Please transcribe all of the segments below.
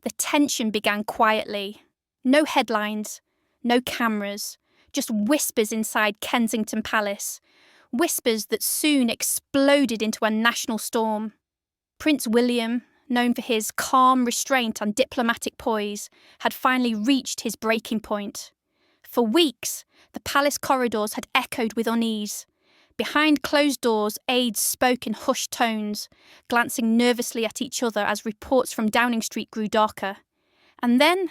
The tension began quietly. No headlines, no cameras, just whispers inside Kensington Palace. Whispers that soon exploded into a national storm. Prince William, known for his calm restraint and diplomatic poise, had finally reached his breaking point. For weeks, the palace corridors had echoed with unease. Behind closed doors, aides spoke in hushed tones, glancing nervously at each other as reports from Downing Street grew darker. And then,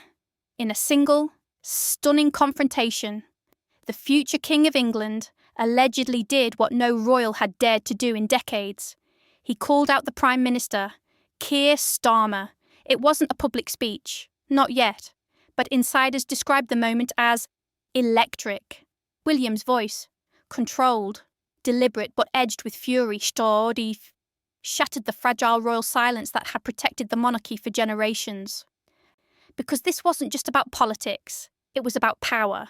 in a single, stunning confrontation, the future King of England allegedly did what no royal had dared to do in decades. He called out the Prime Minister, Keir Starmer. It wasn't a public speech, not yet, but insiders described the moment as electric. William's voice, controlled, deliberate but edged with fury, shattered the fragile royal silence that had protected the monarchy for generations. Because this wasn't just about politics, it was about power.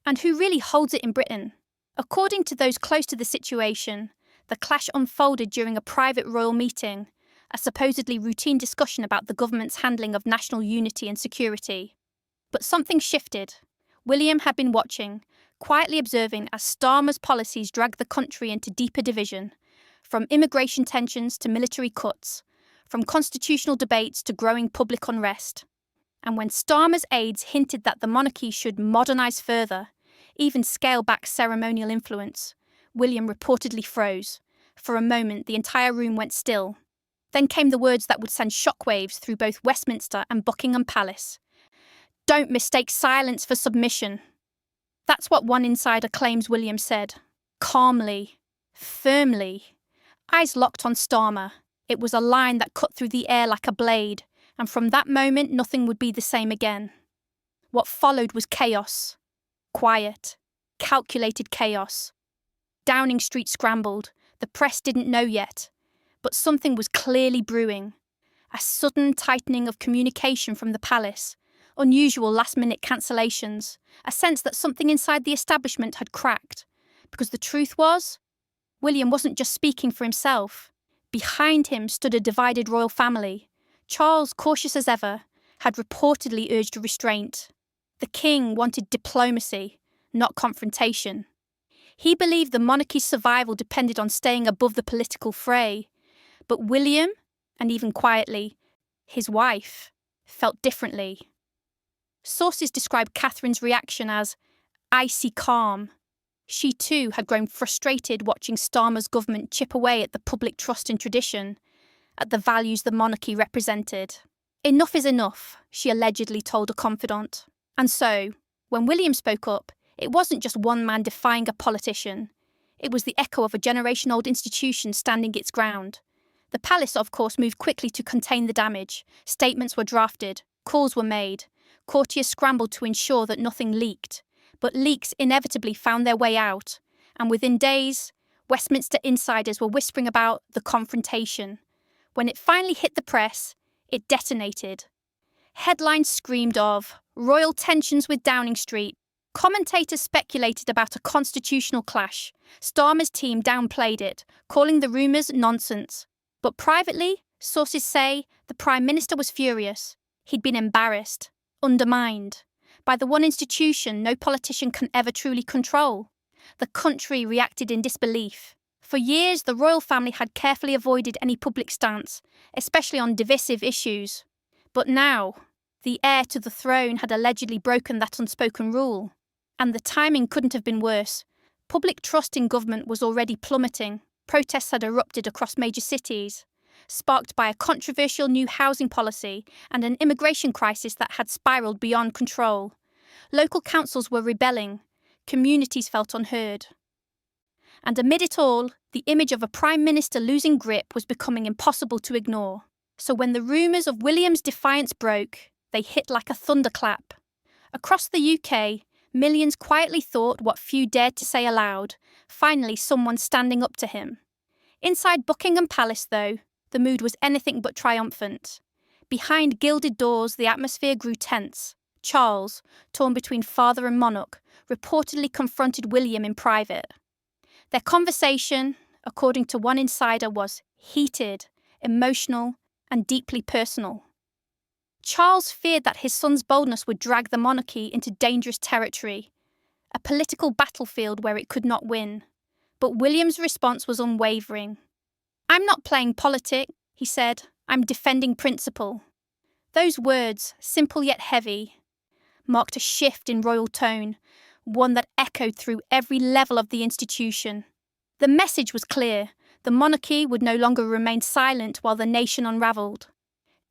And who really holds it in Britain? According to those close to the situation, the clash unfolded during a private royal meeting, a supposedly routine discussion about the government's handling of national unity and security. But something shifted. William had been watching, quietly observing as Starmer's policies dragged the country into deeper division, from immigration tensions to military cuts, from constitutional debates to growing public unrest. And when Starmer's aides hinted that the monarchy should modernise further, even scale back ceremonial influence, William reportedly froze. For a moment, the entire room went still. Then came the words that would send shockwaves through both Westminster and Buckingham Palace. "Don't mistake silence for submission." That's what one insider claims William said. Calmly, firmly. Eyes locked on Starmer. It was a line that cut through the air like a blade, and from that moment nothing would be the same again. What followed was chaos. Quiet, calculated chaos. Downing Street scrambled. The press didn't know yet. But something was clearly brewing. A sudden tightening of communication from the palace. Unusual last-minute cancellations. A sense that something inside the establishment had cracked. Because the truth was, William wasn't just speaking for himself. Behind him stood a divided royal family. Charles, cautious as ever, had reportedly urged restraint. The king wanted diplomacy, not confrontation. He believed the monarchy's survival depended on staying above the political fray. But William, and even quietly, his wife, felt differently. Sources describe Catherine's reaction as icy calm. She too had grown frustrated watching Starmer's government chip away at the public trust and tradition, at the values the monarchy represented. Enough is enough, she allegedly told a confidant. And so, when William spoke up, it wasn't just one man defying a politician. It was the echo of a generation-old institution standing its ground. The palace, of course, moved quickly to contain the damage. Statements were drafted, calls were made. Courtiers scrambled to ensure that nothing leaked. But leaks inevitably found their way out. And within days, Westminster insiders were whispering about the confrontation. When it finally hit the press, it detonated. Headlines screamed of royal tensions with Downing Street. Commentators speculated about a constitutional clash. Starmer's team downplayed it, calling the rumours nonsense. But privately, sources say the Prime Minister was furious. He'd been embarrassed, undermined, by the one institution no politician can ever truly control. The country reacted in disbelief. For years, the royal family had carefully avoided any public stance, especially on divisive issues. But now, the heir to the throne had allegedly broken that unspoken rule. And the timing couldn't have been worse. Public trust in government was already plummeting. Protests had erupted across major cities, sparked by a controversial new housing policy and an immigration crisis that had spiralled beyond control. Local councils were rebelling. Communities felt unheard. And amid it all, the image of a Prime Minister losing grip was becoming impossible to ignore. So when the rumours of William's defiance broke, they hit like a thunderclap. Across the UK, millions quietly thought what few dared to say aloud. Finally, someone standing up to him. Inside Buckingham Palace, though, the mood was anything but triumphant. Behind gilded doors, the atmosphere grew tense. Charles, torn between father and monarch, reportedly confronted William in private. Their conversation, according to one insider, was heated, emotional, and deeply personal. Charles feared that his son's boldness would drag the monarchy into dangerous territory, a political battlefield where it could not win. But William's response was unwavering. "I'm not playing politic," he said. "I'm defending principle." Those words, simple yet heavy, marked a shift in royal tone, one that echoed through every level of the institution. The message was clear. The monarchy would no longer remain silent while the nation unravelled.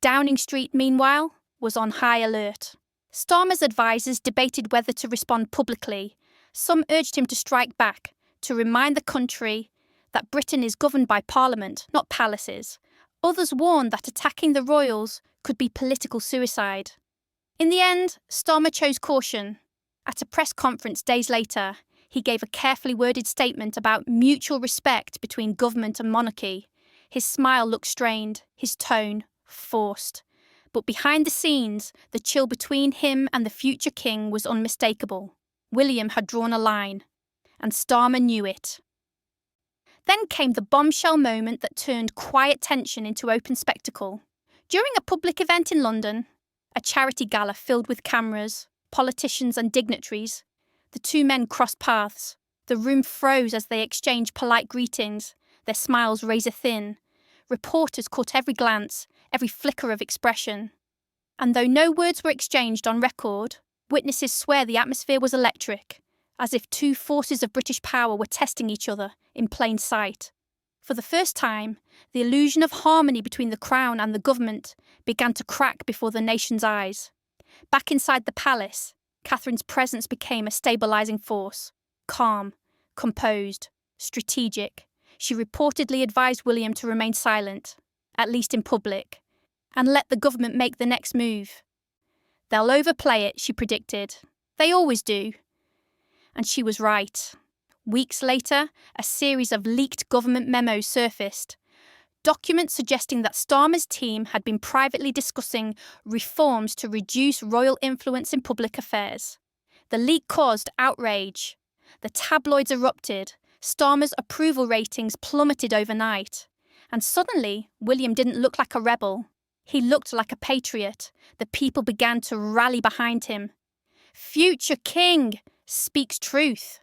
Downing Street, meanwhile, was on high alert. Starmer's advisers debated whether to respond publicly. Some urged him to strike back, to remind the country that Britain is governed by Parliament, not palaces. Others warned that attacking the royals could be political suicide. In the end, Starmer chose caution. At a press conference days later, he gave a carefully worded statement about mutual respect between government and monarchy. His smile looked strained, his tone forced. But behind the scenes, the chill between him and the future king was unmistakable. William had drawn a line, and Starmer knew it. Then came the bombshell moment that turned quiet tension into open spectacle. During a public event in London, a charity gala filled with cameras, politicians and dignitaries, the two men crossed paths. The room froze as they exchanged polite greetings, their smiles razor-thin. Reporters caught every glance, every flicker of expression. And though no words were exchanged on record, witnesses swear the atmosphere was electric, as if two forces of British power were testing each other in plain sight. For the first time, the illusion of harmony between the Crown and the government began to crack before the nation's eyes. Back inside the palace, Catherine's presence became a stabilising force. Calm, composed, strategic, she reportedly advised William to remain silent, at least in public, and let the government make the next move. "They'll overplay it," she predicted. "They always do." And she was right. Weeks later, a series of leaked government memos surfaced. Documents suggesting that Starmer's team had been privately discussing reforms to reduce royal influence in public affairs. The leak caused outrage. The tabloids erupted. Starmer's approval ratings plummeted overnight. And suddenly, William didn't look like a rebel. He looked like a patriot. The people began to rally behind him. Future King speaks truth.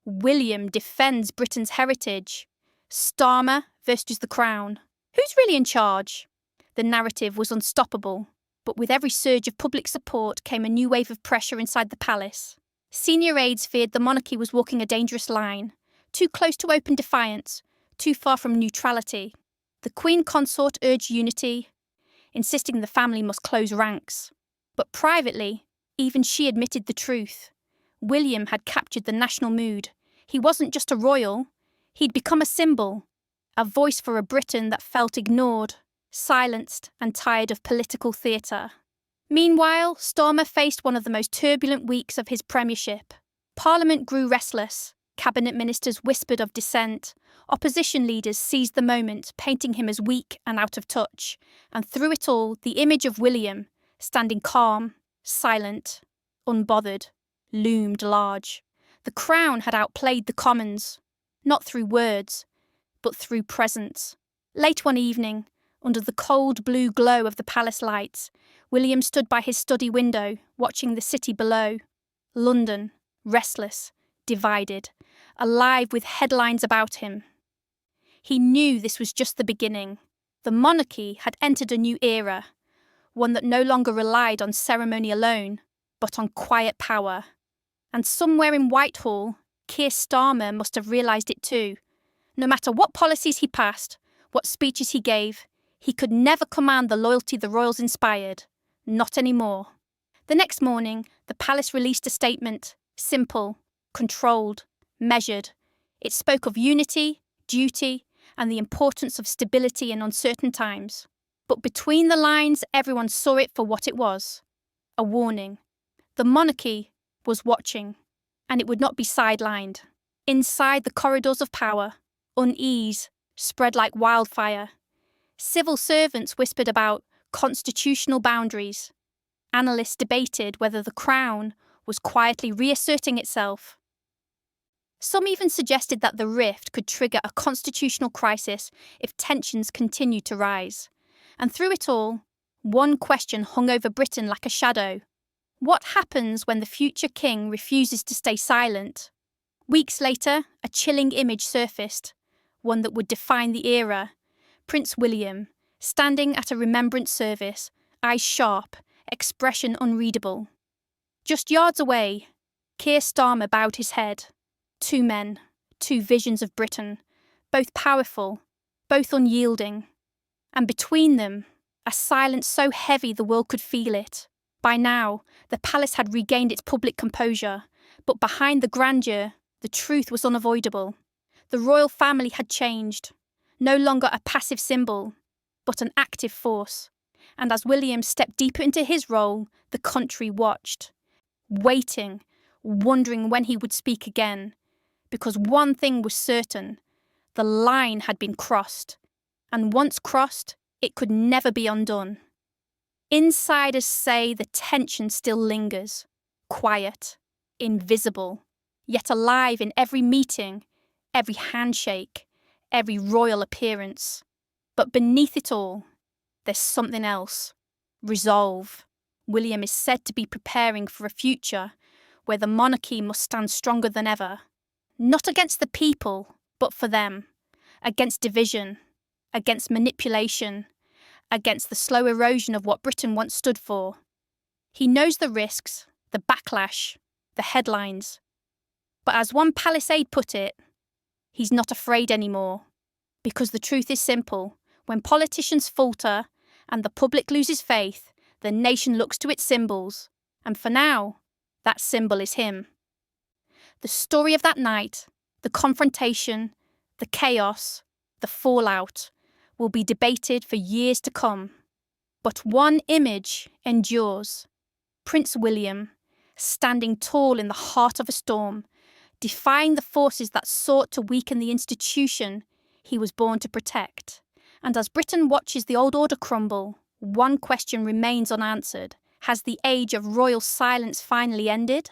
William defends Britain's heritage. Starmer versus the Crown. Who's really in charge? The narrative was unstoppable, but with every surge of public support came a new wave of pressure inside the palace. Senior aides feared the monarchy was walking a dangerous line, too close to open defiance, too far from neutrality. The Queen Consort urged unity, insisting the family must close ranks. But privately, even she admitted the truth. William had captured the national mood. He wasn't just a royal, he'd become a symbol, a voice for a Britain that felt ignored, silenced and tired of political theatre. Meanwhile, Starmer faced one of the most turbulent weeks of his premiership. Parliament grew restless, cabinet ministers whispered of dissent, opposition leaders seized the moment, painting him as weak and out of touch, and through it all, the image of William, standing calm, silent, unbothered, loomed large. The Crown had outplayed the Commons, not through words, but through presence. Late one evening, under the cold blue glow of the palace lights, William stood by his study window, watching the city below. London, restless, divided, alive with headlines about him. He knew this was just the beginning. The monarchy had entered a new era, one that no longer relied on ceremony alone, but on quiet power. And somewhere in Whitehall, Keir Starmer must have realised it too. No matter what policies he passed, what speeches he gave, he could never command the loyalty the royals inspired. Not anymore. The next morning, the palace released a statement, simple, controlled, measured. It spoke of unity, duty, and the importance of stability in uncertain times. But between the lines, everyone saw it for what it was. A warning. The monarchy was watching, and it would not be sidelined. Inside the corridors of power, unease spread like wildfire. Civil servants whispered about constitutional boundaries. Analysts debated whether the Crown was quietly reasserting itself. Some even suggested that the rift could trigger a constitutional crisis if tensions continued to rise. And through it all, One question hung over Britain like a shadow. What happens when the future king refuses to stay silent? Weeks later, a chilling image surfaced, one that would define the era. Prince William, standing at a remembrance service, eyes sharp, expression unreadable. Just yards away, Keir Starmer bowed his head. Two men, two visions of Britain, both powerful, both unyielding. And between them, a silence so heavy the world could feel it. By now, the palace had regained its public composure, but behind the grandeur, the truth was unavoidable. The royal family had changed, no longer a passive symbol, but an active force. And as William stepped deeper into his role, the country watched, waiting, wondering when he would speak again. Because one thing was certain, the line had been crossed, and once crossed, it could never be undone. Insiders say the tension still lingers, quiet, invisible, yet alive in every meeting, every handshake, every royal appearance. But beneath it all, there's something else. Resolve. William is said to be preparing for a future where the monarchy must stand stronger than ever. Not against the people, but for them. Against division, against manipulation, against the slow erosion of what Britain once stood for. He knows the risks, the backlash, the headlines. But as one palace aide put it, he's not afraid anymore. Because the truth is simple. When politicians falter and the public loses faith, the nation looks to its symbols. And for now, that symbol is him. The story of that night, the confrontation, the chaos, the fallout, will be debated for years to come. But one image endures. Prince William, standing tall in the heart of a storm, defying the forces that sought to weaken the institution he was born to protect. And as Britain watches the old order crumble, one question remains unanswered. Has the age of royal silence finally ended?